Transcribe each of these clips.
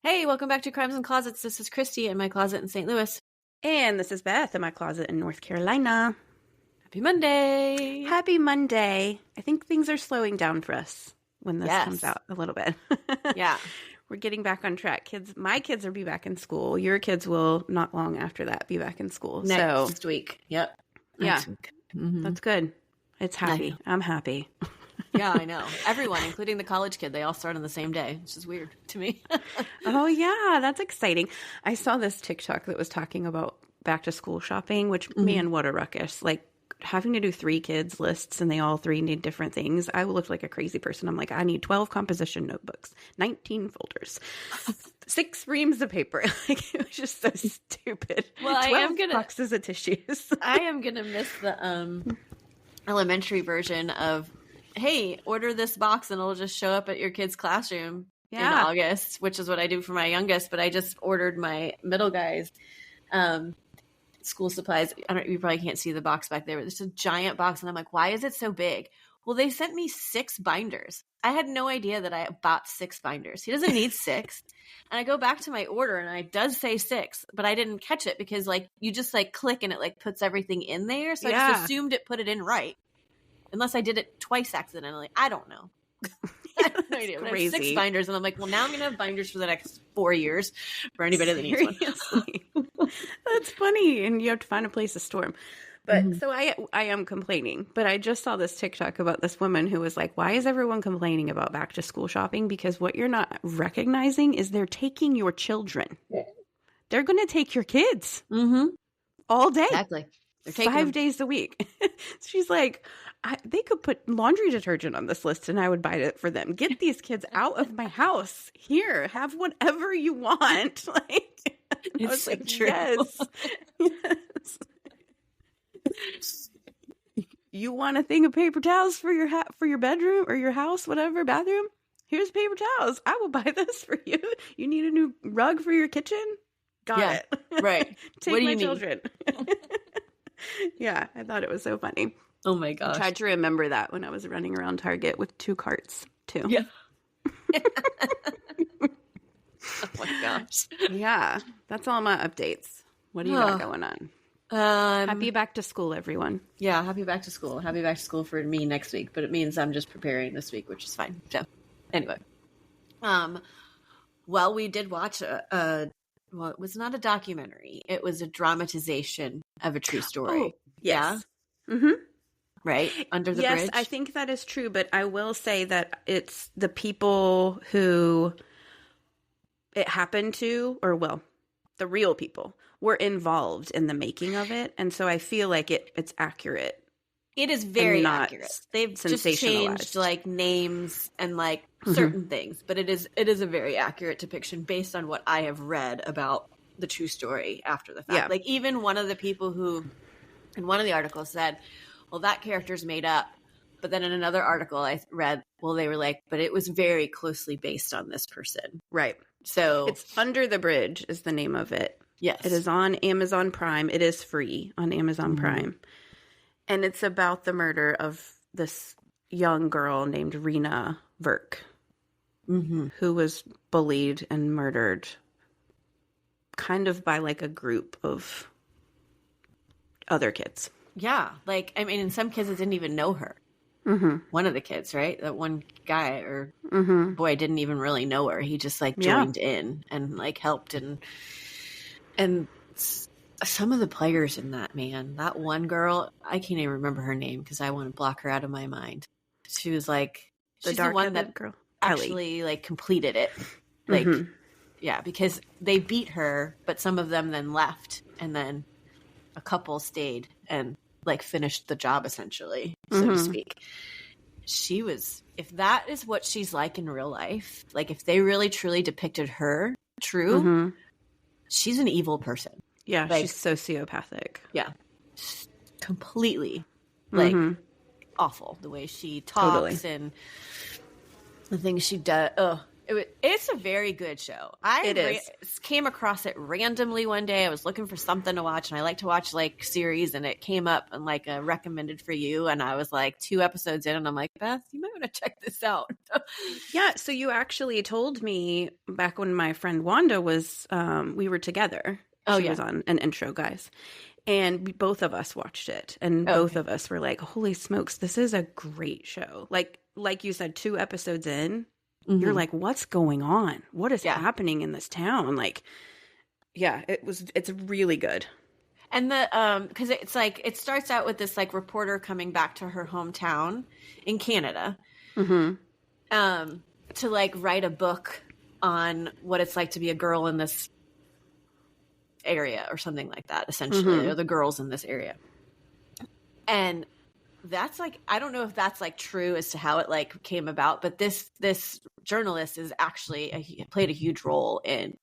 Hey, welcome back to Crimes and Closets. This is Christy in my closet in St. Louis. And this is Beth in my closet in North Carolina. Happy Monday. Happy Monday. I think things are slowing down for us when this comes out a little bit. Yeah. We're getting back on track. My kids will be back in school. Your kids will not long after that be back in school. Next week. Yep. Next week. Mm-hmm. That's good. It's happy. I'm happy. Yeah, I know. Everyone, including the college kid, they all start on the same day, which is weird to me. Oh, yeah. That's exciting. I saw this TikTok that was talking about back to school shopping, which, man, what a ruckus. Like, having to do 3 kids lists and they all 3 need different things. I looked like a crazy person. I'm like, I need 12 composition notebooks, 19 folders, 6 reams of paper. Like, it was just so stupid. Well, 12 boxes of tissues. I am going to miss the elementary version of, hey, order this box and it'll just show up at your kid's classroom in August, which is what I do for my youngest. But I just ordered my middle guy's school supplies. You probably can't see the box back there, but it's a giant box. And I'm like, why is it so big? Well, they sent me 6 binders. I had no idea that I bought 6 binders. He doesn't need 6. And I go back to my order and it does say 6, but I didn't catch it because like you just like click and it like puts everything in there. So I just assumed it put it in right. Unless I did it twice accidentally. I don't know. I have no idea. But I have 6 binders and I'm like, well, now I'm going to have binders for the next 4 years for anybody that needs one. That's funny. And you have to find a place to store them. But so I am complaining, but I just saw this TikTok about this woman who was like, why is everyone complaining about back to school shopping? Because what you're not recognizing is they're taking your children. They're going to take your kids all day. Exactly. They're taking 5 days a week. She's like, they could put laundry detergent on this list and I would buy it for them. Get these kids out of my house. Here, have whatever you want. Like, it's so like, true. Yes. You want a thing of paper towels for your bedroom or your house, whatever, bathroom? Here's paper towels. I will buy this for you. You need a new rug for your kitchen? Got it. Right. Take what do my you children. Yeah, I thought it was so funny. Oh my gosh. I tried to remember that when I was running around Target with 2 carts too. Yeah. Oh my gosh. Yeah. That's all my updates. What do you got going on? Happy back to school, everyone. Yeah, happy back to school. Happy back to school for me next week, but it means I'm just preparing this week, which is fine. So anyway. Well, we did watch well, it was not a documentary. It was a dramatization of a true story. Oh, yes. Yeah. Mm-hmm. Right? Under the bridge? Yes, I think that is true, but I will say that it's the people who it happened to, or well, the real people were involved in the making of it. And so I feel like it's accurate. It is very accurate. They've just changed like names and like certain things, but it is a very accurate depiction based on what I have read about the true story after the fact. Yeah. Like even one of the people who in one of the articles said, well, that character's made up. But then in another article I read, well, they were like, but it was very closely based on this person. Right. So it's Under the Bridge is the name of it. Yes. It is on Amazon Prime. It is free on Amazon Prime. And it's about the murder of this young girl named Rena Verk, who was bullied and murdered kind of by like a group of other kids. Yeah. Like, I mean, and some kids that didn't even know her. One of the kids, right? That one guy or boy didn't even really know her. He just like joined in and like helped and some of the players in that, man, that one girl, I can't even remember her name because I want to block her out of my mind. She was like, she's the one that girl actually like completed it. Like, yeah, because they beat her, but some of them then left and then a couple stayed and like finished the job essentially, so to speak. She was, if that is what she's like in real life, like if they really truly depicted her true, she's an evil person. Yeah, like, she's sociopathic. Yeah. Completely. Like, awful. The way she talks and the things she does. Oh, It's a very good show. It is. Came across it randomly one day. I was looking for something to watch, and I like to watch like series, and it came up and like a recommended for you, and I was like 2 episodes in, and I'm like, Beth, you might want to check this out. Yeah, so you actually told me back when my friend Wanda was, we were together. She was on an intro, guys. And both of us watched it. And both of us were like, holy smokes, this is a great show. Like you said, 2 episodes in, you're like, what's going on? What is happening in this town? Like, yeah, it's really good. And the because it's like it starts out with this like reporter coming back to her hometown in Canada, to like write a book on what it's like to be a girl in this area or something like that, essentially, or the girls in this area. And that's like, I don't know if that's like true as to how it like came about, but this journalist is actually played a huge role in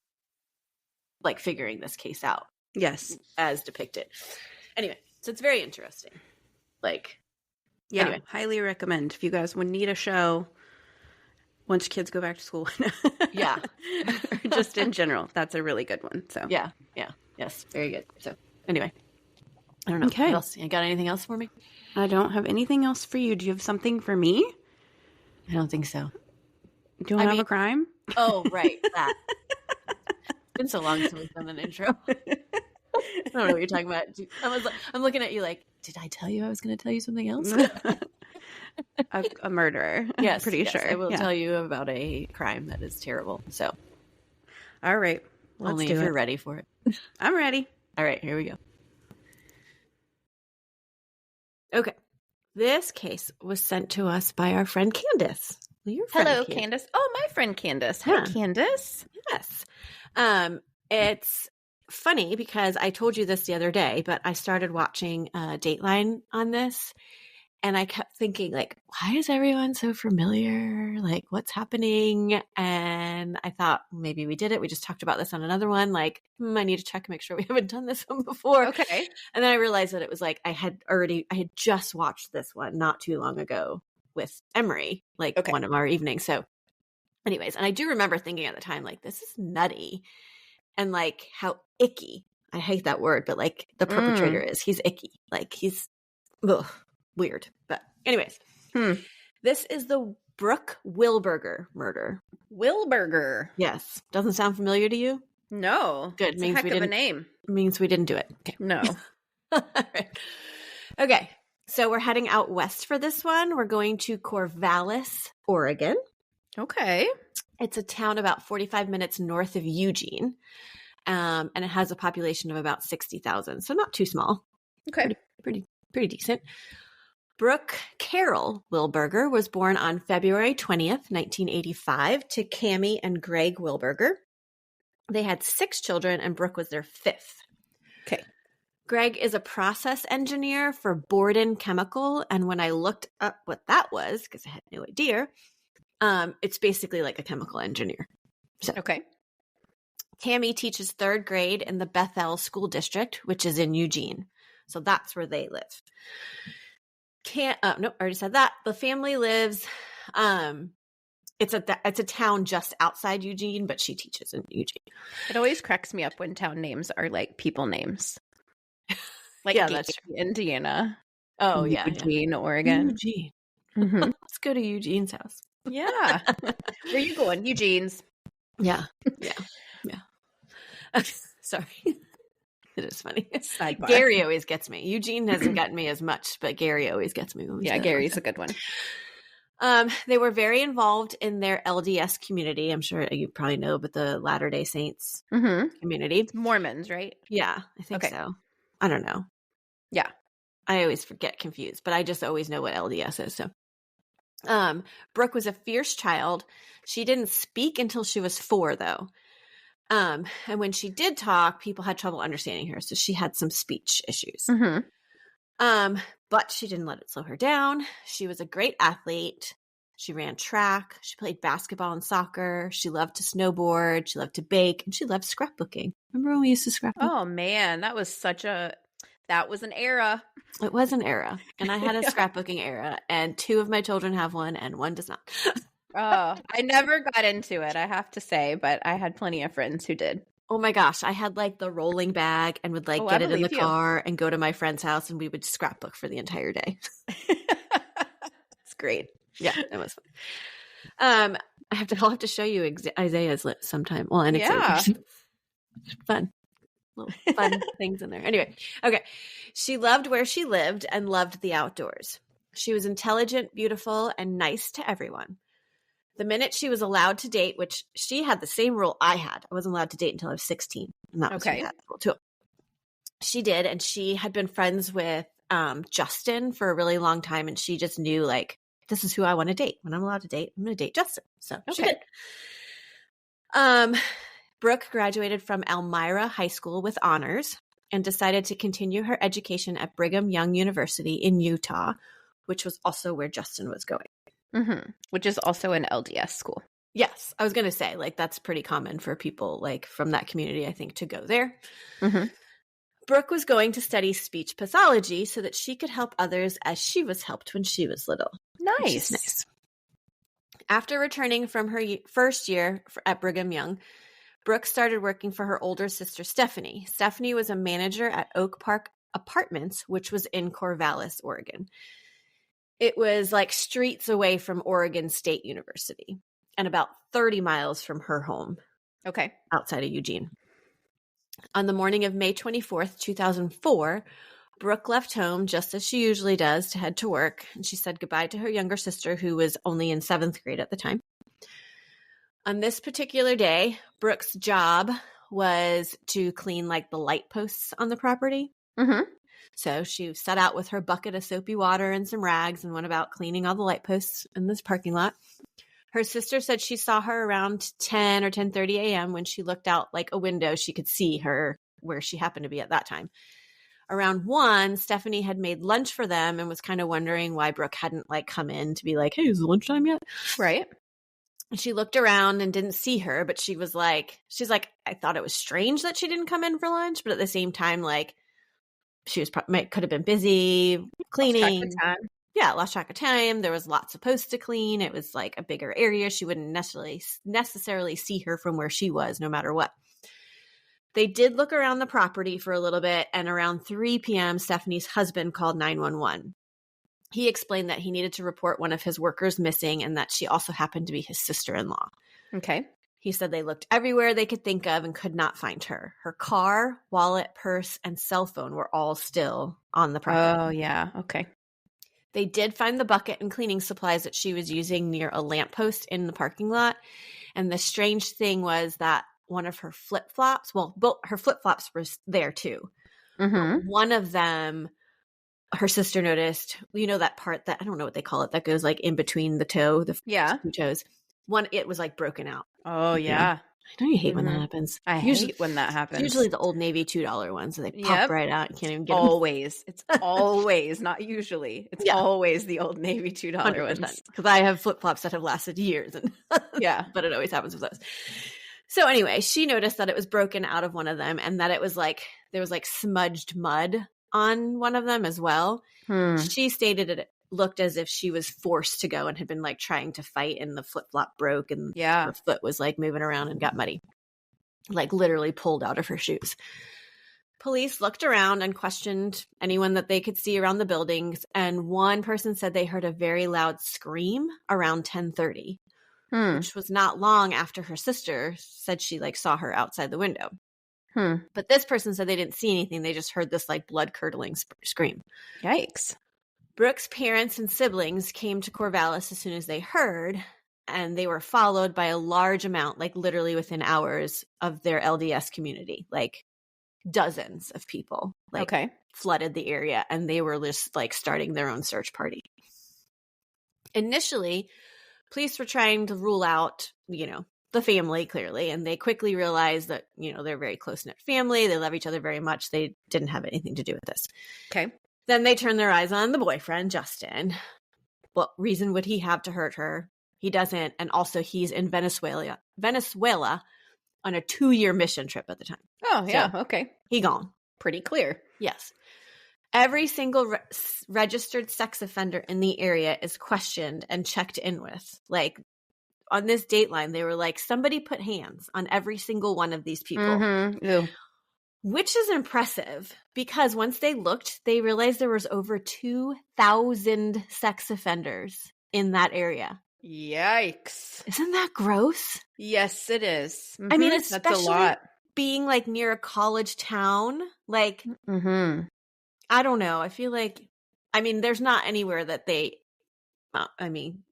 like figuring this case out. Yes, as depicted. Anyway, so it's very interesting. Like, yeah, anyway. Highly recommend if you guys would need a show once kids go back to school. Yeah, or just in general, that's a really good one. So yes, very good. So anyway, I don't know. Okay, what else? You got anything else for me? I don't have anything else for you. Do you have something for me? I don't think so. Do you want to have a crime? Oh, right, that. It's been so long since we've done an intro. I don't know what you're talking about. I'm looking at you like, did I tell you I was going to tell you something else? a murderer. Yes, pretty sure. I will tell you about a crime that is terrible. So, all right, only if you're ready for it. I'm ready. All right, here we go. Okay, this case was sent to us by our friend Candace. Hello, Candace. Oh, my friend Candace. Hi, Candace. Yes. It's funny because I told you this the other day, but I started watching Dateline on this, and I kept thinking, like, why is everyone so familiar? Like, what's happening? And I thought maybe we did it. We just talked about this on another one. Like, I need to check and make sure we haven't done this one before. Okay. And then I realized that it was like I had just watched this one not too long ago with Emery, like one of our evenings. So anyways, and I do remember thinking at the time, like, this is nutty. And like how icky, I hate that word, but like the perpetrator is, he's icky. Like he's weird. But anyways, this is the Brooke Wilberger murder. Wilberger. Yes. Doesn't sound familiar to you? No. Good. It's means a heck we didn't, of a name. Means we didn't do it. Okay. No. All right. Okay. So we're heading out west for this one. We're going to Corvallis, Oregon. Okay. It's a town about 45 minutes north of Eugene, and it has a population of about 60,000, so not too small. Okay. Pretty decent. Brooke Carol Wilberger was born on February 20th, 1985, to Cammie and Greg Wilberger. They had 6 children, and Brooke was their 5th. Okay. Greg is a process engineer for Borden Chemical, and when I looked up what that was, because I had no idea, it's basically like a chemical engineer. So, okay. Cammie teaches 3rd grade in the Bethel School District, which is in Eugene. So that's where they live. I already said that. The family lives, it's a town just outside Eugene, but she teaches in Eugene. It always cracks me up when town names are like people names. Like that's true. Indiana. Oh, yeah. Eugene, Oregon. Eugene. Mm-hmm. Let's go to Eugene's house. Yeah. Where are you going? Eugene's. Yeah. Sorry. It is funny. Sidebar. Gary always gets me. Eugene hasn't gotten me as much, but Gary always gets me. Yeah, Gary's a good one. They were very involved in their LDS community. I'm sure you probably know, but the Latter-day Saints community. It's Mormons, right? Yeah, I think so. I don't know. Yeah. I always get confused, but I just always know what LDS is. So, Brooke was a fierce child. She didn't speak until she was 4, though. And when she did talk, people had trouble understanding her. So she had some speech issues. But she didn't let it slow her down. She was a great athlete. She ran track. She played basketball and soccer. She loved to snowboard. She loved to bake. And she loved scrapbooking. Remember when we used to scrapbook? Oh, man. That was an era. It was an era. And I had a scrapbooking era. And 2 of my children have one and 1 does not. Oh, I never got into it, I have to say, but I had plenty of friends who did. Oh my gosh, I had like the rolling bag and would like get it in the car and go to my friend's house and we would scrapbook for the entire day. It's great. Yeah, it was fun. I'll have to show you Isaiah's list sometime. Well, and it's fun. Little fun things in there. Anyway, okay. She loved where she lived and loved the outdoors. She was intelligent, beautiful, and nice to everyone. The minute she was allowed to date, which she had the same rule I had. I wasn't allowed to date until I was 16. And that was her rule too. She did, and she had been friends with Justin for a really long time, and she just knew, like, this is who I want to date. When I'm allowed to date, I'm going to date Justin. So she did. Brooke graduated from Elmira High School with honors and decided to continue her education at Brigham Young University in Utah, which was also where Justin was going. Mm-hmm. Which is also an LDS school. Yes. I was going to say, like, that's pretty common for people, like, from that community, I think, to go there. Mm-hmm. Brooke was going to study speech pathology so that she could help others as she was helped when she was little. Nice. After returning from her first year at Brigham Young, Brooke started working for her older sister, Stephanie. Stephanie was a manager at Oak Park Apartments, which was in Corvallis, Oregon. It was like streets away from Oregon State University and about 30 miles from her home. Okay. Outside of Eugene. On the morning of May 24th, 2004, Brooke left home just as she usually does to head to work, and she said goodbye to her younger sister, who was only in 7th grade at the time. On this particular day, Brooke's job was to clean like the light posts on the property. Mm-hmm. So she set out with her bucket of soapy water and some rags and went about cleaning all the light posts in this parking lot. Her sister said she saw her around 10 or 10:30 a.m. When she looked out like a window, she could see her where she happened to be at that time. Around 1, Stephanie had made lunch for them and was kind of wondering why Brooke hadn't like come in to be like, hey, is it lunchtime yet? Right. And she looked around and didn't see her, but she's like, I thought it was strange that she didn't come in for lunch, but at the same time, like, she was could have been busy cleaning. Lost track of time. There was lots of posts to clean. It was like a bigger area. She wouldn't necessarily see her from where she was, no matter what. They did look around the property for a little bit, and around 3 p.m., Stephanie's husband called 911. He explained that he needed to report one of his workers missing and that she also happened to be his sister-in-law. Okay. He said they looked everywhere they could think of and could not find her. Her car, wallet, purse, and cell phone were all still on the property. Oh, yeah. Okay. They did find the bucket and cleaning supplies that she was using near a lamppost in the parking lot. And the strange thing was that one of her flip-flops, her flip-flops were there too. Mm-hmm. One of them, her sister noticed, you know, that part that, I don't know what they call it, that goes like in between the toe, the two toes. One, it was like broken out. Oh, yeah. I know you hate when that happens. I hate when that happens. Usually the Old Navy $2 ones, so they pop right out. You can't even get always. Them. It's always, not usually. It's always the Old Navy $2 100%. Ones. Because I have flip-flops that have lasted years. And but it always happens with those. So anyway, she noticed that it was broken out of one of them and that it was like, there was like smudged mud on one of them as well. She stated it looked as if she was forced to go and had been like trying to fight, and the flip-flop broke and her foot was like moving around and got muddy, like literally pulled out of her shoes. Police looked around and questioned anyone that they could see around the buildings, and one person said they heard a very loud scream around 10:30, which was not long after her sister said she like saw her outside the window. But this person said they didn't see anything. They just heard this like blood-curdling scream. Yikes. Brooke's parents and siblings came to Corvallis as soon as they heard, and they were followed by a large amount, like literally within hours, of their LDS community. Like dozens of people flooded the area, and they were just like starting their own search party. Initially, police were trying to rule out, the family clearly, and they quickly realized that, they're a very close-knit family. They love each other very much. They didn't have anything to do with this. Okay. Then they turned their eyes on the boyfriend, Justin. What reason would he have to hurt her? He doesn't. And also he's in Venezuela on a 2-year mission trip at the time. Oh, yeah. So, okay. He gone. Pretty clear. Yes. Every single registered sex offender in the area is questioned and checked in with. Like, on this Dateline, they were like, somebody put hands on every single one of these people. Mm-hmm. Which is impressive because once they looked, they realized there was over 2,000 sex offenders in that area. Yikes. Isn't that gross? Yes, it is. I mean, That's a especially lot. being like near a college town. Like, I don't know. I feel like, I mean, there's not anywhere that they,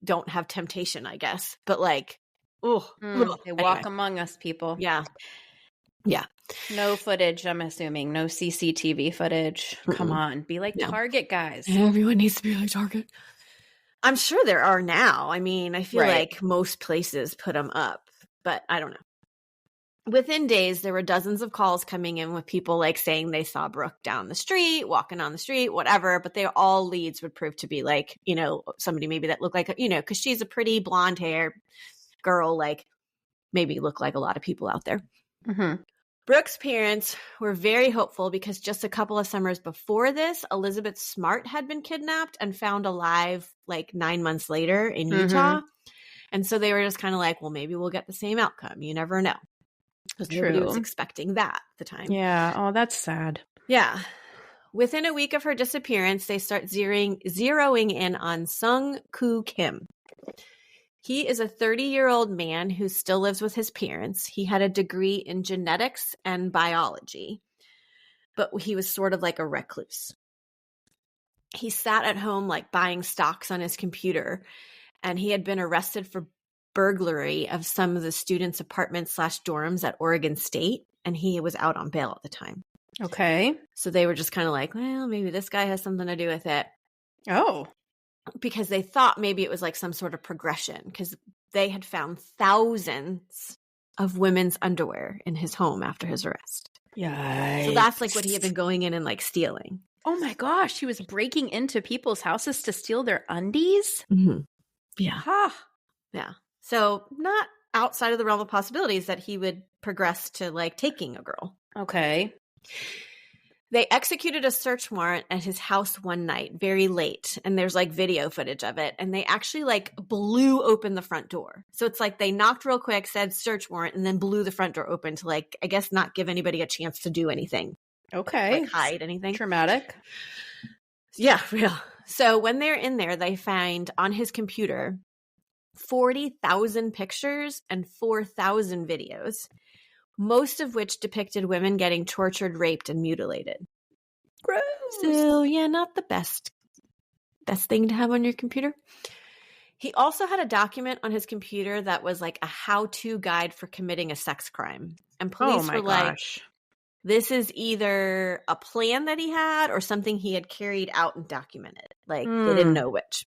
don't have temptation, I guess. But like, they walk among us, people. Yeah. Yeah. No footage, I'm assuming. No CCTV footage. Come on. Be like Target, guys. Everyone needs to be like Target. I'm sure there are now. I mean, I feel like most places put them up, but I don't know. Within days, there were dozens of calls coming in with people like saying they saw Brooke down the street, walking on the street, whatever, but they all leads would prove to be like, you know, somebody maybe that looked like, you know, because she's a pretty blonde hair girl, like maybe look like a lot of people out there. Mm-hmm. Brooke's parents were very hopeful because just a couple of summers before this, Elizabeth Smart had been kidnapped and found alive like 9 months later in Utah. And so they were just kind of like, well, maybe we'll get the same outcome. You never know. Because nobody was expecting that at the time. Yeah. Oh, that's sad. Yeah. Within a week of her disappearance, they start zeroing in on Sung Koo Kim. He is a 30-year-old man who still lives with his parents. He had a degree in genetics and biology, but he was sort of like a recluse. He sat at home like buying stocks on his computer, and he had been arrested for burglary of some of the students' apartments / dorms at Oregon State, and he was out on bail at the time. Okay. So they were just kind of like, well, maybe this guy has something to do with it. Oh. Because they thought maybe it was like some sort of progression because they had found thousands of women's underwear in his home after his arrest. Yikes. So that's like what he had been going in and like stealing. Oh my gosh. He was breaking into people's houses to steal their undies? Mm-hmm. Yeah. Huh. Yeah. So not outside of the realm of possibilities that he would progress to like taking a girl. Okay. They executed a search warrant at his house one night, very late, and there's like video footage of it, and they actually like blew open the front door. So it's like they knocked real quick, said search warrant, and then blew the front door open to like, I guess not give anybody a chance to do anything. Okay. Like hide anything. Traumatic. Yeah, real. So when they're in there, they find on his computer 40,000 pictures and 4,000 videos, most of which depicted women getting tortured, raped, and mutilated. Gross. So, yeah, not the best thing to have on your computer. He also had a document on his computer that was like a how-to guide for committing a sex crime. And police were like, this is either a plan that he had or something he had carried out and documented. Like, they didn't know which.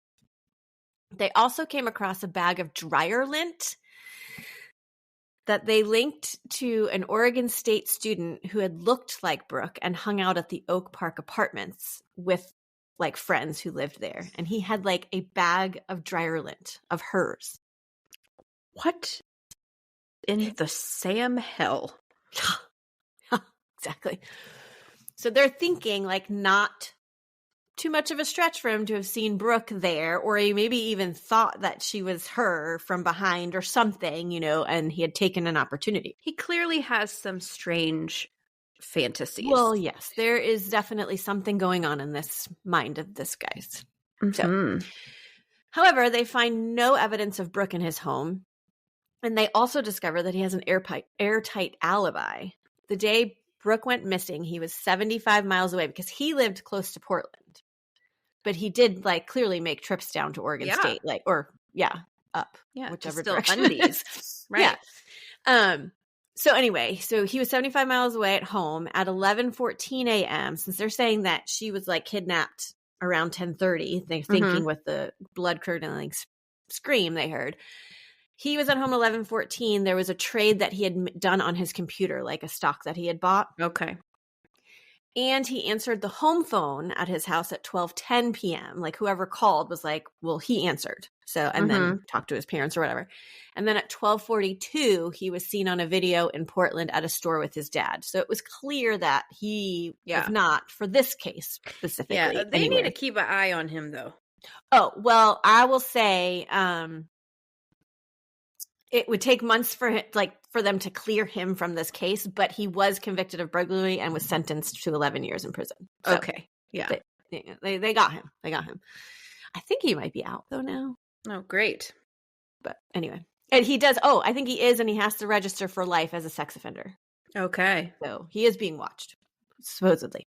They also came across a bag of dryer lint that they linked to an Oregon State student who had looked like Brooke and hung out at the Oak Park apartments with like friends who lived there. And he had like a bag of dryer lint of hers. What in the Sam hell? Exactly. So they're thinking like not too much of a stretch for him to have seen Brooke there, or he maybe even thought that she was her from behind or something, you know, and he had taken an opportunity. He clearly has some strange fantasies. Well, yes, there is definitely something going on in this mind of this guy's. So, however, they find no evidence of Brooke in his home, and they also discover that he has an airtight alibi. The day Brooke went missing, he was 75 miles away because he lived close to Portland. But he did like clearly make trips down to Oregon State, like, or up, whichever direction. Undies. Right. Yeah. So anyway, so he was 75 miles away at home at 11:14 a.m. Since they're saying that she was like kidnapped around 10:30, they're thinking with the blood curdling scream they heard. He was at home 11:14. There was a trade that he had done on his computer, like a stock that he had bought. Okay. And he answered the home phone at his house at 12:10 p.m. Like whoever called was like, well, he answered. So, and then talked to his parents or whatever. And then at 12:42, he was seen on a video in Portland at a store with his dad. So it was clear that he was not for this case specifically. Yeah, they need to keep an eye on him though. Oh, well, I will say, it would take months for them to clear him from this case, but he was convicted of burglary and was sentenced to 11 years in prison. So okay. Yeah. They got him. They got him. I think he might be out though now. Oh, great. But anyway. And he does. Oh, I think he is, and he has to register for life as a sex offender. Okay. So he is being watched, supposedly.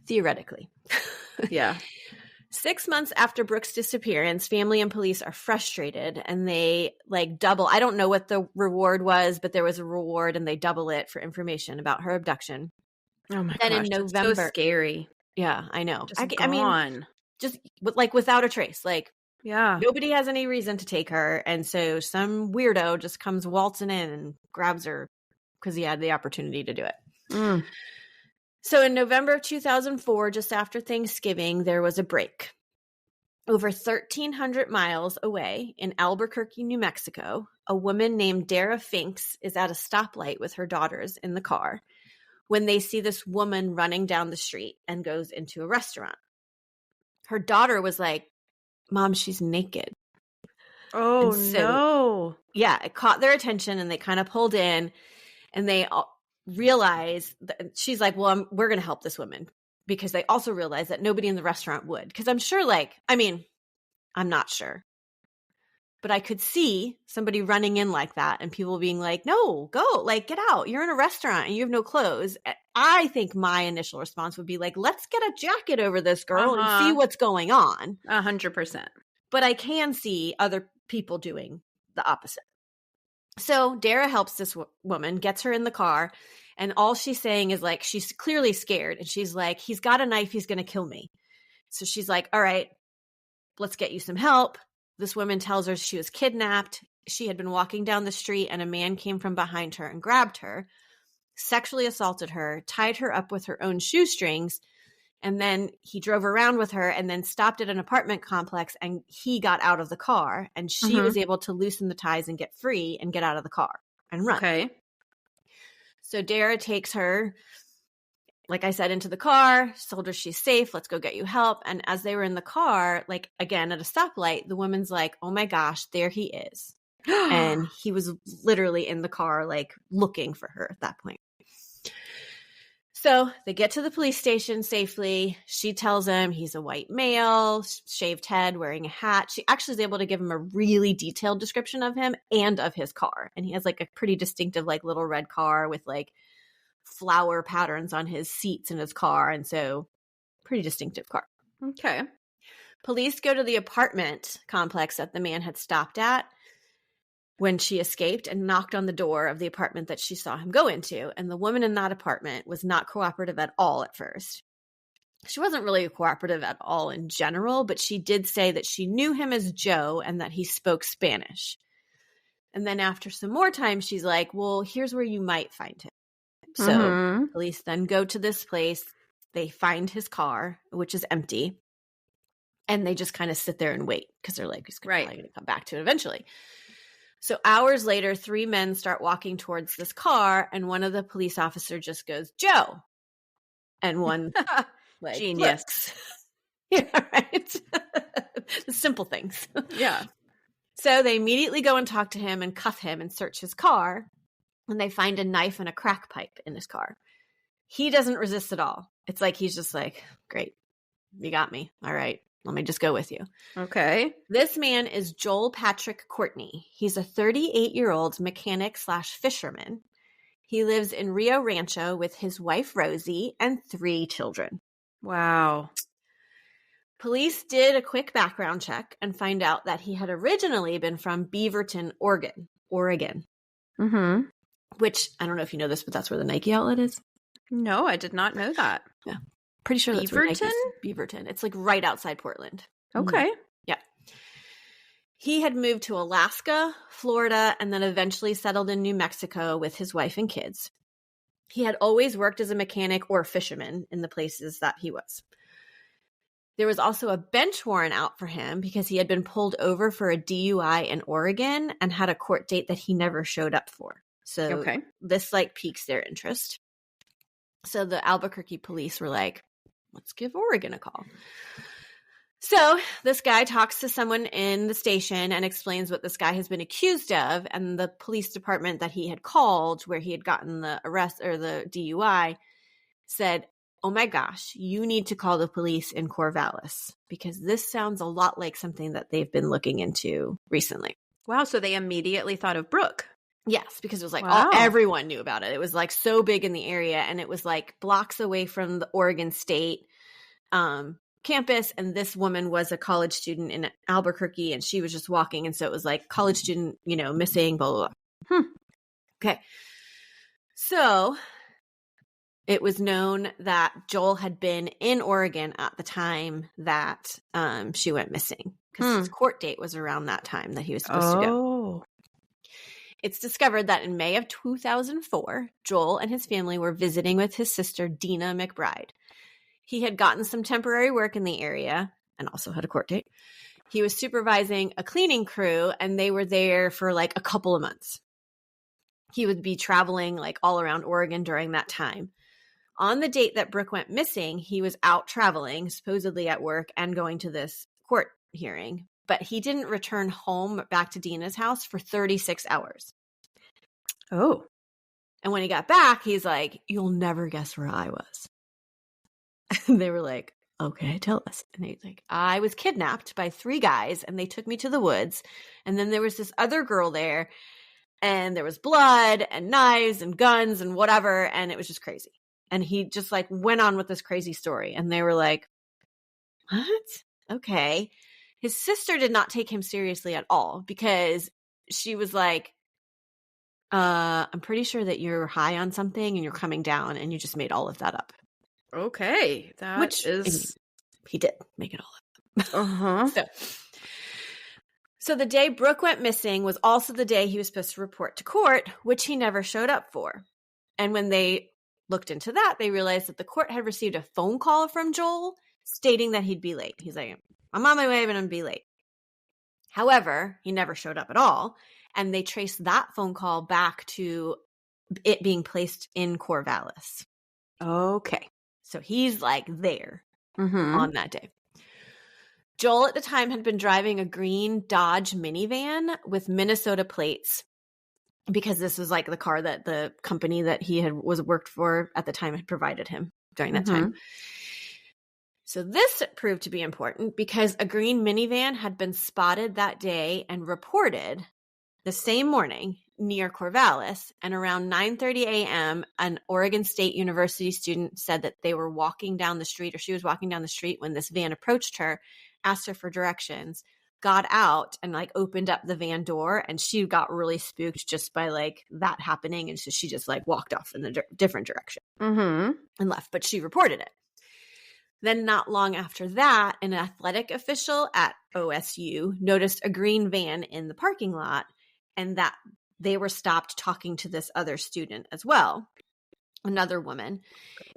Theoretically. Yeah. 6 months after Brooke's disappearance, family and police are frustrated, and they double. I don't know what the reward was, but there was a reward, and they double it for information about her abduction. Oh my then gosh, in that's November, so scary. Yeah, I know. Just I mean, gone. just without a trace. Yeah. Nobody has any reason to take her, and so some weirdo just comes waltzing in and grabs her because he had the opportunity to do it. Mm. So in November of 2004, just after Thanksgiving, there was a break. Over 1,300 miles away in Albuquerque, New Mexico, a woman named Dara Finks is at a stoplight with her daughters in the car when they see this woman running down the street and goes into a restaurant. Her daughter was like, "Mom, she's naked." Oh, no. Yeah, it caught their attention, and they kind of pulled in, and they realized that she's like, "Well, we're going to help this woman," because they also realized that nobody in the restaurant would. Because I'm sure, I'm not sure, but I could see somebody running in like that and people being like, "No, go, get out. You're in a restaurant and you have no clothes." I think my initial response would be like, "Let's get a jacket over this girl and see what's going on." 100%. But I can see other people doing the opposite. So Dara helps this woman, gets her in the car, and all she's saying is she's clearly scared. And she's like, "He's got a knife. He's going to kill me." So she's like, "All right, let's get you some help." This woman tells her she was kidnapped. She had been walking down the street and a man came from behind her and grabbed her, sexually assaulted her, tied her up with her own shoestrings. And then he drove around with her and then stopped at an apartment complex, and he got out of the car, and she was able to loosen the ties and get free and get out of the car and run. Okay. So Dara takes her, like I said, into the car, told her she's safe. Let's go get you help. And as they were in the car, again, at a stoplight, the woman's like, "Oh my gosh, there he is." And he was literally in the car, looking for her at that point. So they get to the police station safely. She tells him he's a white male, shaved head, wearing a hat. She actually is able to give him a really detailed description of him and of his car. And he has a pretty distinctive little red car with flower patterns on his seats in his car. And so pretty distinctive car. Okay. Police go to the apartment complex that the man had stopped at when she escaped and knocked on the door of the apartment that she saw him go into. And the woman in that apartment was not cooperative at all at first. She wasn't really cooperative at all in general, but she did say that she knew him as Joe and that he spoke Spanish. And then after some more time, she's like, "Well, here's where you might find him." So police then go to this place. They find his car, which is empty. And they just kind of sit there and wait because they're like, he's probably going to come back to it eventually. So hours later, 3 men start walking towards this car, and one of the police officers just goes, "Joe." And one genius. Looks. Yeah, right. The simple things. Yeah. So they immediately go and talk to him and cuff him and search his car. And they find a knife and a crack pipe in his car. He doesn't resist at all. It's he's just like, "Great, you got me. All right, let me just go with you." Okay. This man is Joel Patrick Courtney. He's a 38-year-old mechanic/fisherman. He lives in Rio Rancho with his wife, Rosie, and 3 children. Wow. Police did a quick background check and find out that he had originally been from Beaverton, Oregon. Mm-hmm. Which, I don't know if you know this, but that's where the Nike outlet is. No, I did not know that. Yeah. Pretty sure that's where Beaverton? Beaverton. It's right outside Portland. Okay. Yeah. He had moved to Alaska, Florida, and then eventually settled in New Mexico with his wife and kids. He had always worked as a mechanic or fisherman in the places that he was. There was also a bench warrant out for him because he had been pulled over for a DUI in Oregon and had a court date that he never showed up for. So this piques their interest. So the Albuquerque police were like, "Let's give Oregon a call." So this guy talks to someone in the station and explains what this guy has been accused of, and the police department that he had called where he had gotten the arrest or the DUI said, oh my gosh, you need to call the police in Corvallis because this sounds a lot like something that they've been looking into recently. Wow, so they immediately thought of Brooke. Yes, because it was like Wow. everyone knew about it. It was like so big in the area, and it was like blocks away from the Oregon State campus, and this woman was a college student in Albuquerque, and she was just walking, and so it was like college student, missing, blah, blah, blah. Okay. So it was known that Joel had been in Oregon at the time that she went missing because his court date was around that time that he was supposed to go. It's discovered that in May of 2004, Joel and his family were visiting with his sister, Dina McBride. He had gotten some temporary work in the area and also had a court date. He was supervising a cleaning crew, and they were there for like a couple of months. He would be traveling like all around Oregon during that time. On the date that Brooke went missing, he was out traveling, supposedly at work and going to this court hearing, but he didn't return home back to Dina's house for 36 hours. Oh. And when he got back, he's like, you'll never guess where I was. And they were like, okay, tell us. And he's like, I was kidnapped by 3 guys and they took me to the woods. And then there was this other girl there and there was blood and knives and guns and whatever. And it was just crazy. And he just like went on with this crazy story. And they were like, what? Okay. His sister did not take him seriously at all because she was like, I'm pretty sure that you're high on something and you're coming down and you just made all of that up. Okay. He did make it all up. Uh-huh. So the day Brooke went missing was also the day he was supposed to report to court, which he never showed up for. And when they looked into that, they realized that the court had received a phone call from Joel stating that he'd be late. He's like, I'm on my way, but I'm going to be late. However, he never showed up at all. And they traced that phone call back to it being placed in Corvallis. Okay. So he's like there on that day. Joel at the time had been driving a green Dodge minivan with Minnesota plates because this was like the car that the company that he was worked for at the time had provided him during that time. So this proved to be important because a green minivan had been spotted that day and reported the same morning near Corvallis, and around 9:30 a.m., an Oregon State University student said that they were walking down the street, or she was walking down the street when this van approached her, asked her for directions, got out and like opened up the van door, and she got really spooked just by like that happening, and so she just like walked off in the different direction and left, but she reported it. Then not long after that, an athletic official at OSU noticed a green van in the parking lot, and that they were stopped talking to this other student as well, another woman.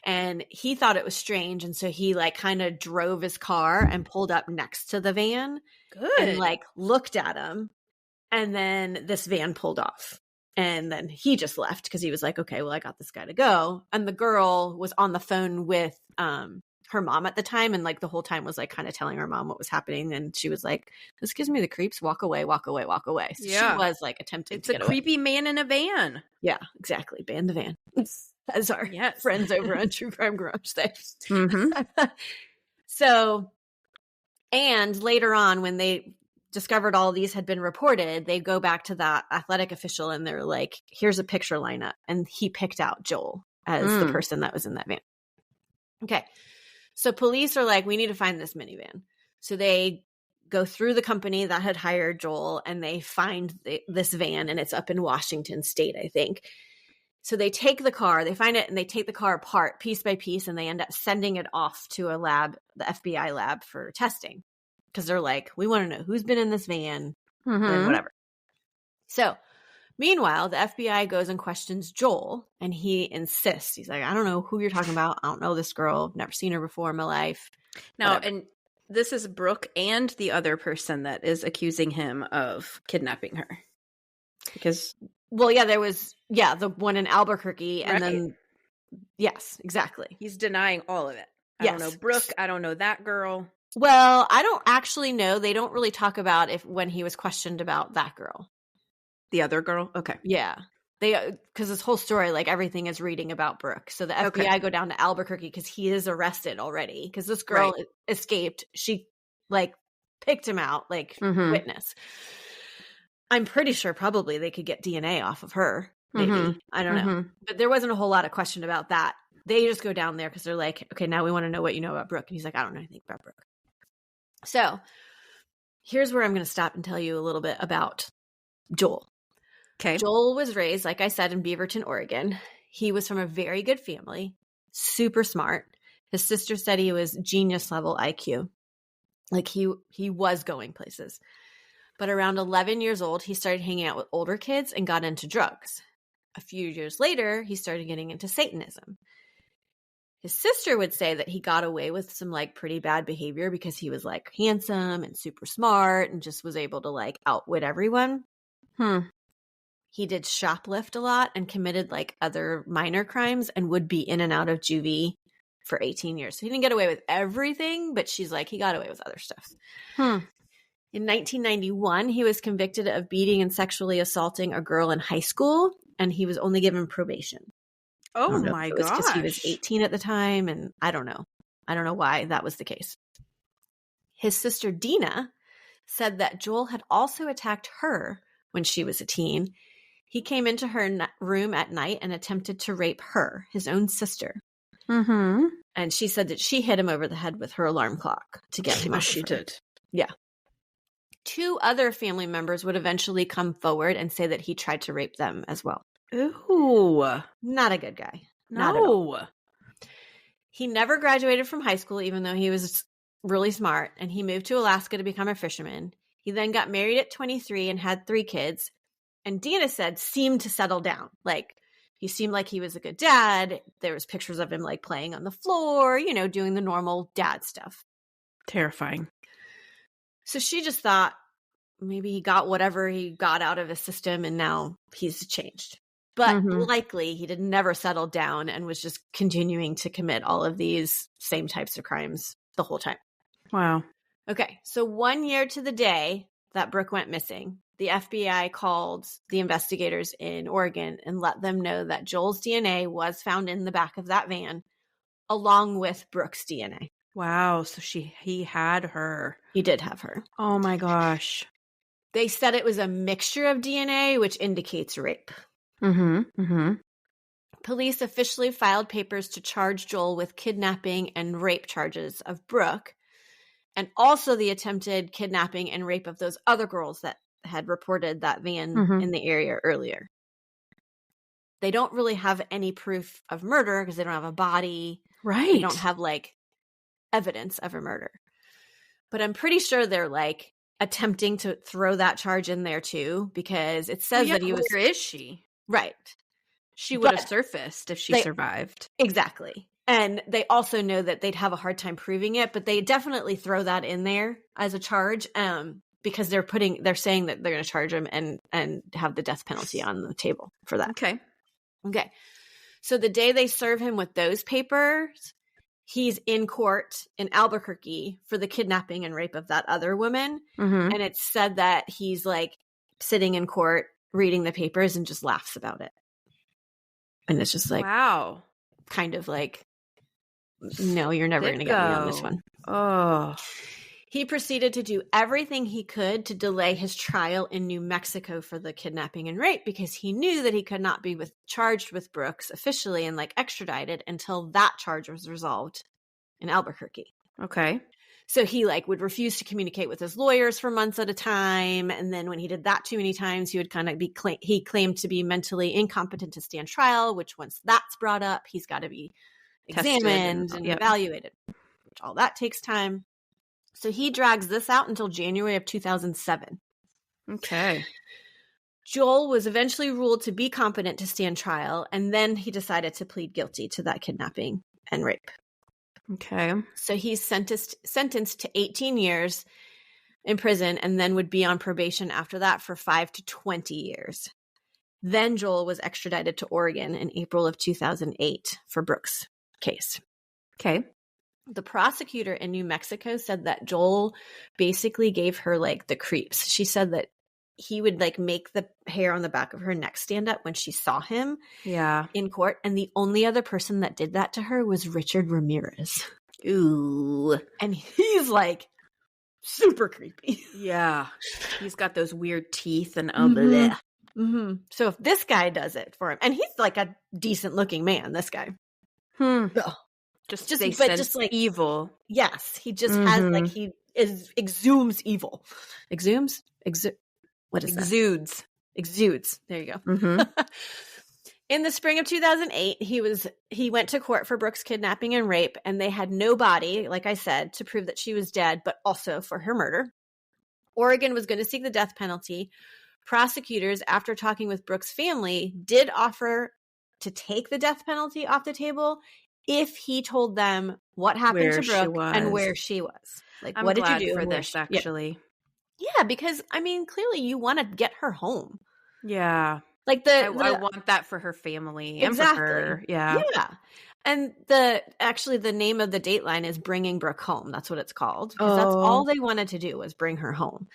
And he thought it was strange. And so he like kind of drove his car and pulled up next to the van. Good. And like looked at him. And then this van pulled off. And then he just left because he was like, okay, well, I got this guy to go. And the girl was on the phone with her mom at the time, and like the whole time was like kind of telling her mom what was happening, and she was like, this gives me the creeps, walk away, walk away, walk away. So she was like attempting to get away. It's a creepy man in a van. Yeah, exactly. Ban the van. As our friends over on True Crime Garage say. So, and later on when they discovered all these had been reported, they go back to that athletic official and they're like, here's a picture lineup, and he picked out Joel as the person that was in that van. Okay. So police are like, we need to find this minivan. So they go through the company that had hired Joel, and they find this van, and it's up in Washington State, I think. So they take the car, they find it, and they take the car apart piece by piece, and they end up sending it off to a lab, the FBI lab, for testing. Because they're like, we want to know who's been in this van and whatever. So meanwhile, the FBI goes and questions Joel, and he insists. He's like, I don't know who you're talking about. I don't know this girl. Never seen her before in my life. Now, Whatever. and this is Brooke and the other person that is accusing him of kidnapping her. Because, well, yeah, there was, the one in Albuquerque, and then, yes, exactly. He's denying all of it. I don't know Brooke. I don't know that girl. Well, I don't actually know. They don't really talk about when he was questioned about that girl. The other girl? Okay. Yeah. Because this whole story, like everything is reading about Brooke. So the FBI go down to Albuquerque because he is arrested already. Because this girl escaped. She like picked him out, like witness. I'm pretty sure probably they could get DNA off of her. Maybe. I don't know. But there wasn't a whole lot of question about that. They just go down there because they're like, okay, now we want to know what you know about Brooke. And he's like, I don't know anything about Brooke. So here's where I'm going to stop and tell you a little bit about Joel. Okay. Joel was raised, like I said, in Beaverton, Oregon. He was from a very good family, super smart. His sister said he was genius level IQ. Like he was going places. But around 11 years old, he started hanging out with older kids and got into drugs. A few years later, he started getting into Satanism. His sister would say that he got away with some like pretty bad behavior because he was like handsome and super smart and just was able to like outwit everyone. He did shoplift a lot and committed like other minor crimes and would be in and out of juvie for 18 years. So he didn't get away with everything, but she's like, he got away with other stuff. In 1991, he was convicted of beating and sexually assaulting a girl in high school, and he was only given probation. Oh my gosh. Because he was 18 at the time, and I don't know. I don't know why that was the case. His sister Dina said that Joel had also attacked her when she was a teen. He came into her room at night and attempted to rape her, his own sister. And she said that she hit him over the head with her alarm clock to get him off. She did. Yeah. 2 other family members would eventually come forward and say that he tried to rape them as well. Ooh. Not a good guy. Not at all. He never graduated from high school, even though he was really smart, and he moved to Alaska to become a fisherman. He then got married at 23 and had 3 kids. And Dina said seemed to settle down. Like, he seemed like he was a good dad. There was pictures of him like playing on the floor, you know, doing the normal dad stuff. Terrifying. So she just thought maybe he got whatever he got out of his system and now he's changed. But likely he did never settle down and was just continuing to commit all of these same types of crimes the whole time. Wow. Okay, so 1 year to the day that Brooke went missing, the FBI called the investigators in Oregon and let them know that Joel's DNA was found in the back of that van along with Brooke's DNA. Wow, so he had her. He did have her. Oh my gosh. They said it was a mixture of DNA, which indicates rape. Police officially filed papers to charge Joel with kidnapping and rape charges of Brooke, and also the attempted kidnapping and rape of those other girls that had reported that van in the area earlier. They don't really have any proof of murder because they don't have a body. Right. They don't have like evidence of a murder. But I'm pretty sure they're like attempting to throw that charge in there too, because it says that he was. Where is she? Right. She would have surfaced if she survived. Exactly. And they also know that they'd have a hard time proving it, but they definitely throw that in there as a charge because they're saying that they're going to charge him and have the death penalty on the table for that. Okay. So the day they serve him with those papers, he's in court in Albuquerque for the kidnapping and rape of that other woman. And it's said that he's like sitting in court reading the papers and just laughs about it. And it's just like, wow, kind of like, no, you're never going to get me on this one. Oh. He proceeded to do everything he could to delay his trial in New Mexico for the kidnapping and rape because he knew that he could not be charged with Brooks officially and like extradited until that charge was resolved in Albuquerque. Okay. So he like would refuse to communicate with his lawyers for months at a time. And then when he did that too many times, he would kind of he claimed to be mentally incompetent to stand trial, which once that's brought up, he's got to be examined and evaluated, which all that takes time. So he drags this out until January of 2007. Okay. Joel was eventually ruled to be competent to stand trial, and then he decided to plead guilty to that kidnapping and rape. Okay. So he's sentenced to 18 years in prison and then would be on probation after that for 5 to 20 years. Then Joel was extradited to Oregon in April of 2008 for Brooks' case. Okay. The prosecutor in New Mexico said that Joel basically gave her like the creeps. She said that he would like make the hair on the back of her neck stand up when she saw him in court. And the only other person that did that to her was Richard Ramirez. Ooh. And he's like super creepy. Yeah. He's got those weird teeth and that. Mm-hmm. So if this guy does it for him, and he's like a decent looking man, this guy. Just like evil. Yes. He just has like, he exhumes evil. Exhumes? What is Exudes. That? Exudes. There you go. In the spring of 2008, he went to court for Brooke's kidnapping and rape, and they had no body, like I said, to prove that she was dead, but also for her murder. Oregon was going to seek the death penalty. Prosecutors, after talking with Brooke's family, did offer to take the death penalty off the table if he told them what happened to Brooke and where she was. Like, I'm what did glad you do for this, actually? Yeah, because, I mean, clearly you want to get her home. Yeah. Like I want that for her family and for her. Yeah. Yeah. And the name of the Dateline is Bringing Brooke Home. That's what it's called. Because that's all they wanted to do was bring her home.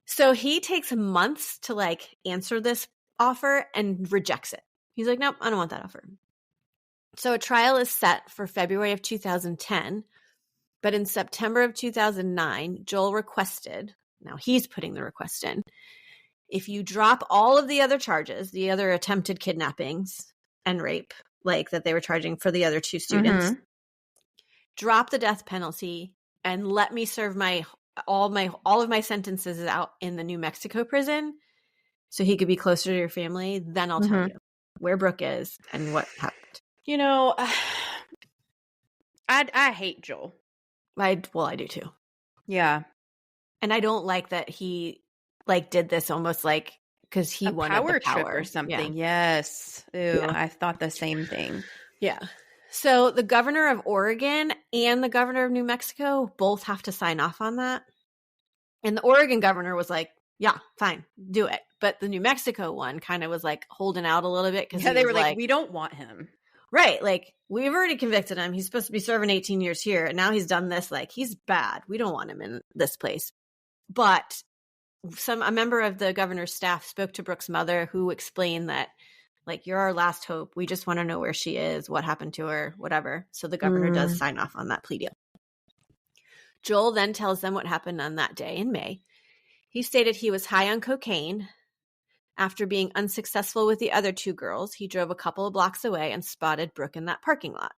So he takes months to like answer this offer and rejects it. He's like, nope, I don't want that offer. So a trial is set for February of 2010. But in September of 2009, Joel requested, now he's putting the request in, if you drop all of the other charges, the other attempted kidnappings and rape, like that they were charging for the other two students, drop the death penalty and let me serve all of my sentences out in the New Mexico prison so he could be closer to your family, then I'll tell you where Brooke is and what happened. You know, I hate Joel. I do too. Yeah. And I don't like that he like did this almost like because he wanted the power trip or something. Yeah. Yes. Ooh, yeah. I thought the same thing. Yeah. So the governor of Oregon and the governor of New Mexico both have to sign off on that. And the Oregon governor was like, yeah, fine, do it. But the New Mexico one kind of was like holding out a little bit because they were like, we don't want him. Right. Like, we've already convicted him. He's supposed to be serving 18 years here. And now he's done this. Like, he's bad. We don't want him in this place. But a member of the governor's staff spoke to Brooke's mother, who explained that, like, you're our last hope. We just want to know where she is, what happened to her, whatever. So the governor does sign off on that plea deal. Joel then tells them what happened on that day in May. He stated he was high on cocaine. After being unsuccessful with the other two girls, he drove a couple of blocks away and spotted Brooke in that parking lot.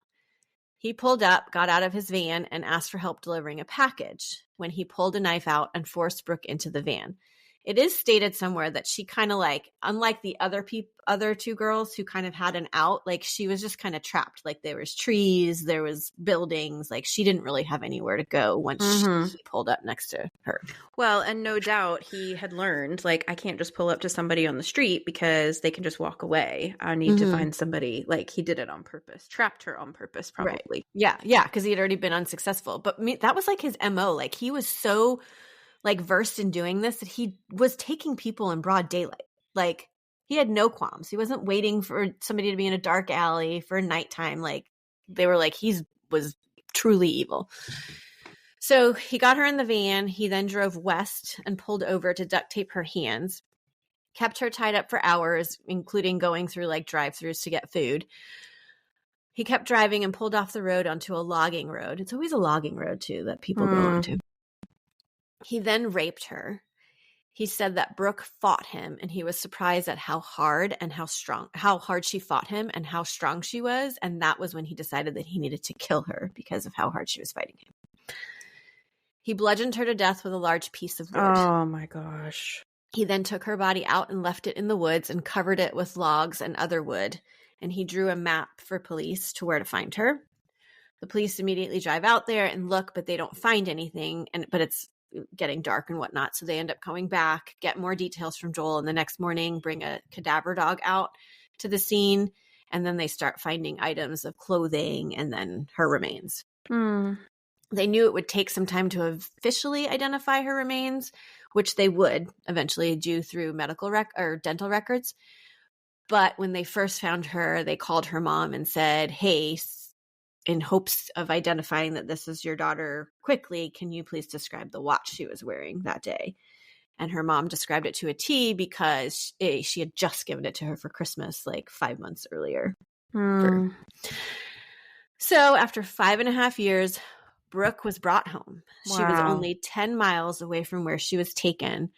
He pulled up, got out of his van, and asked for help delivering a package when he pulled a knife out and forced Brooke into the van. It is stated somewhere that she kind of like, unlike the other two girls who kind of had an out, like she was just kind of trapped. Like there was trees, there was buildings. Like she didn't really have anywhere to go once he pulled up next to her. Well, and no doubt he had learned, like, I can't just pull up to somebody on the street because they can just walk away. I need to find somebody. Like he did it on purpose, trapped her on purpose, probably. Right. Yeah, because he had already been unsuccessful. But that was like his MO. Like he was so like versed in doing this that he was taking people in broad daylight. Like he had no qualms. He wasn't waiting for somebody to be in a dark alley for nighttime. Like they were like, was truly evil. So he got her in the van. He then drove west and pulled over to duct tape her hands, kept her tied up for hours, including going through like drive-thrus to get food. He kept driving and pulled off the road onto a logging road. It's always a logging road too that people go onto. He then raped her. He said that Brooke fought him, and he was surprised at how hard she fought him and how strong she was. And that was when he decided that he needed to kill her because of how hard she was fighting him. He bludgeoned her to death with a large piece of wood. Oh my gosh. He then took her body out and left it in the woods and covered it with logs and other wood. And he drew a map for police to where to find her. The police immediately drive out there and look, but they don't find anything. But it's getting dark and whatnot. So they end up going back, get more details from Joel, and the next morning bring a cadaver dog out to the scene. And then they start finding items of clothing and then her remains. They knew it would take some time to officially identify her remains, which they would eventually do through medical or dental records. But when they first found her, they called her mom and said, hey, in hopes of identifying that this is your daughter quickly, can you please describe the watch she was wearing that day? And her mom described it to a T because she had just given it to her for Christmas like 5 months earlier. So after 5.5 years, Brooke was brought home. She was only 10 miles away from where she was taken.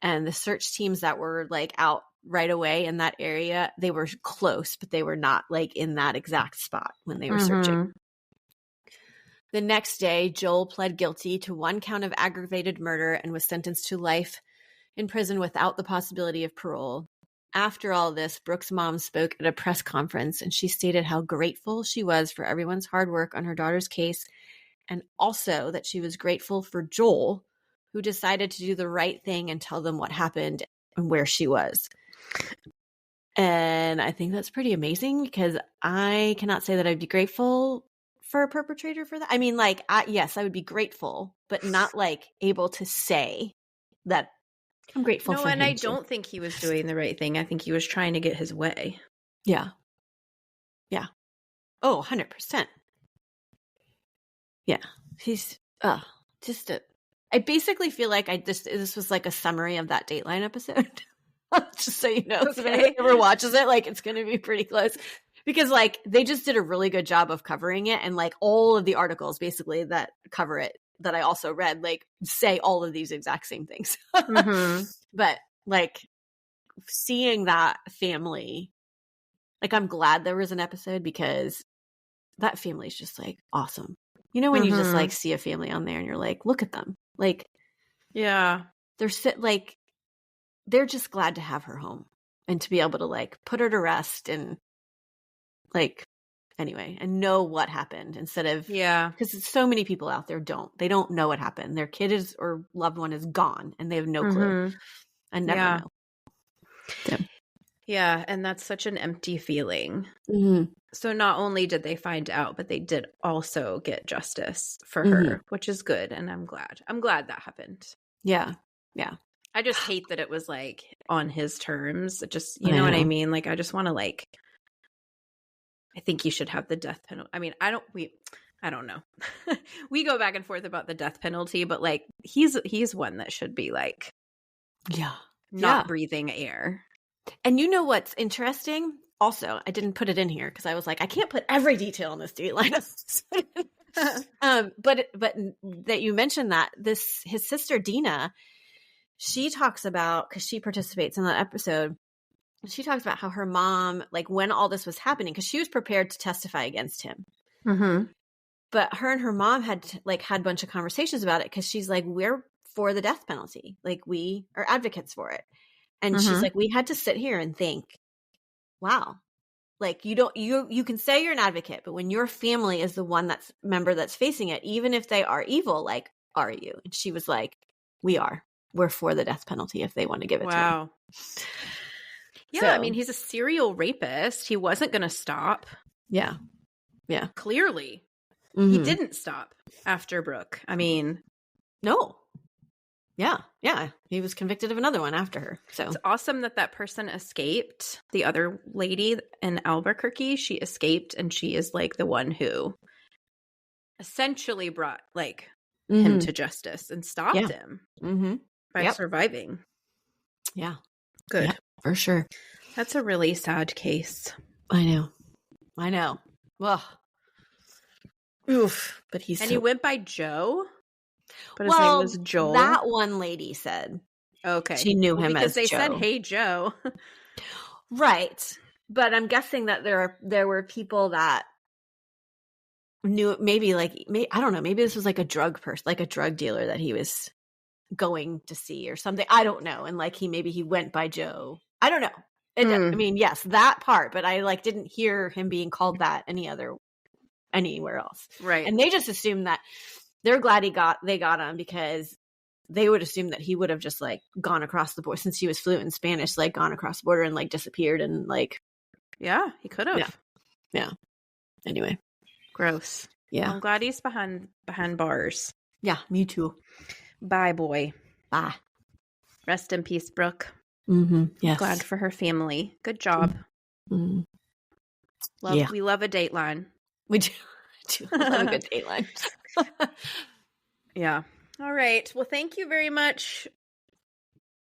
And the search teams that were like out right away in that area, they were close, but they were not like in that exact spot when they were searching. The next day, Joel pled guilty to 1 count of aggravated murder and was sentenced to life in prison without the possibility of parole. After all this, Brooke's mom spoke at a press conference, and she stated how grateful she was for everyone's hard work on her daughter's case, and also that she was grateful for Joel, who decided to do the right thing and tell them what happened and where she was. And I think that's pretty amazing because I cannot say that I'd be grateful for a perpetrator for that. I mean, like, yes, I would be grateful, but not like able to say that I'm grateful for him. No, and I don't think he was doing the right thing. I think he was trying to get his way. Yeah. Yeah. Oh, 100%. Yeah. He's just I basically feel like this was like a summary of that Dateline episode. Just so you know, if anyone ever watches it, like it's going to be pretty close. Because like they just did a really good job of covering it, and like all of the articles basically that cover it that I also read like say all of these exact same things. But like seeing that family, like I'm glad there was an episode because that family is just like awesome. You know when you just like see a family on there and you're like, look at them, like yeah, they're just glad to have her home and to be able to like put her to rest and like anyway and know what happened instead of because so many people out there they don't know what happened. Their kid is or loved one is gone and they have no clue and never know. Yeah, and that's such an empty feeling. So not only did they find out, but they did also get justice for her, which is good, and I'm glad that happened. Yeah I just hate that it was like on his terms. It just you know what I mean, like I just want to like I think you should have the death penalty. I mean, I don't know. We go back and forth about the death penalty, but like he's one that should be like not breathing air. And you know what's interesting? Also, I didn't put it in here because I was like, I can't put every detail on this Dateline. But that you mentioned that his sister Dina, she talks about because she participates in that episode. She talks about how her mom, like when all this was happening, because she was prepared to testify against him. But her and her mom had a bunch of conversations about it because she's like, we're for the death penalty. Like we are advocates for it. And she's like, we had to sit here and think, wow, like you can say you're an advocate, but when your family is the one that's facing it, even if they are evil, like, are you? And she was like, we're for the death penalty if they want to give it to him. Yeah, so, I mean, he's a serial rapist. He wasn't going to stop. Yeah. Clearly. He didn't stop after Brooke. I mean. No. Yeah. He was convicted of another one after her. So it's awesome that person escaped. The other lady in Albuquerque, she escaped, and she is like the one who essentially brought like him to justice and stopped him by surviving. Yeah. Good. Yeah, for sure. That's a really sad case. I know. Well, oof. But he went by Joe. But his name was Joel. That one lady said, okay, she knew him because as they Joe. said, "Hey, Joe." Right, but I'm guessing that there were people that knew maybe I don't know. Maybe this was like a drug person, like a drug dealer that he was going to see or something. I don't know. And like he went by Joe. I don't know. I mean, yes, that part, but I like didn't hear him being called that anywhere else. Right. And they just assumed that they're glad they got him because they would assume that he would have just like gone across the border since he was fluent in Spanish, like gone across the border and like disappeared and like. Yeah, he could have. Yeah. Anyway. Gross. Yeah. I'm glad he's behind bars. Yeah, me too. Bye, boy. Bye. Rest in peace, Brooke. Yes. Glad for her family. Good job. Mm-hmm. We love a Dateline. We do. I love a good Dateline. Yeah. All right. Well, thank you very much.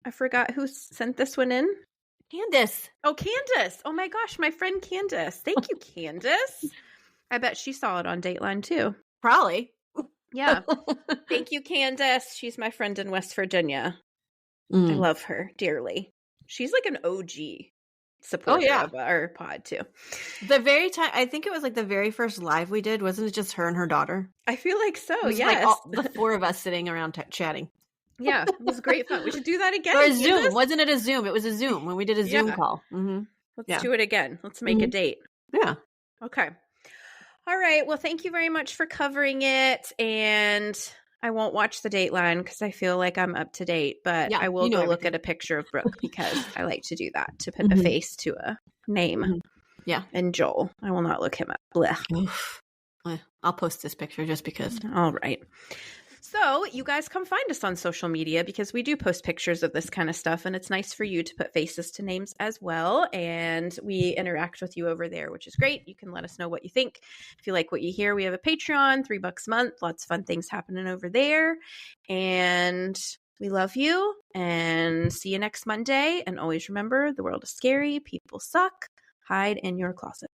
I forgot who sent this one in. Candace. Oh, Candace. Oh my gosh, my friend Candace. Thank you, Candace. I bet she saw it on Dateline too. Probably. Yeah. Thank you, Candace. She's my friend in West Virginia. I love her dearly. She's like an OG supporter of our pod too. The very time, I think it was like the very first live we did, wasn't it just her and her daughter? I feel like so, it was yes. Like the four of us sitting around chatting. Yeah, it was great fun. We should do that again. Or a Zoom. Wasn't it a Zoom? It was a Zoom when we did a Zoom call. Mm-hmm. Let's do it again. Let's make a date. Yeah. Okay. All right. Well, thank you very much for covering it. And I won't watch the Dateline because I feel like I'm up to date, but I will go look at a picture of Brooke because I like to do that, to put a face to a name. Yeah. And Joel. I will not look him up. Blech. I'll post this picture just because. All right. So you guys come find us on social media because we do post pictures of this kind of stuff, and it's nice for you to put faces to names as well. And we interact with you over there, which is great. You can let us know what you think. If you like what you hear, we have a Patreon, $3 a month, lots of fun things happening over there. And we love you and see you next Monday. And always remember, the world is scary. People suck. Hide in your closet.